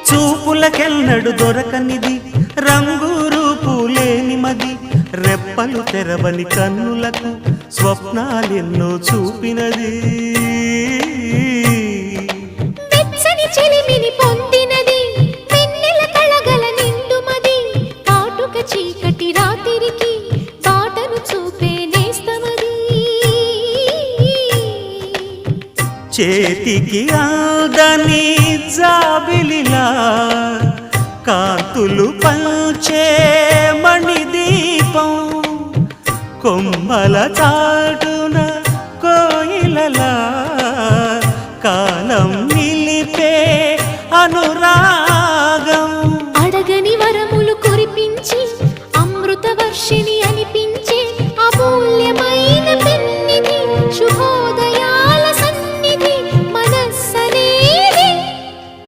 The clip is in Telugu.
చూపులకెన్నడు దొరకనిది రంగు రూపు లేని మది రెప్పలు తెరవని కన్నులకు స్వప్నాలెన్నో చూపినది వెచ్చని చెలిమిని పొందినది వెన్నెల కళగల నిండుమది కాటుక చీకటి రాత్రికి బాటను చూపే నేస్తమది చేతికి ఆదని జాబిలిలా కాంతులు పంచే మణిదీపం కొమ్మల చాటున కోయిలలా కాలం నిలిపే అనురాగం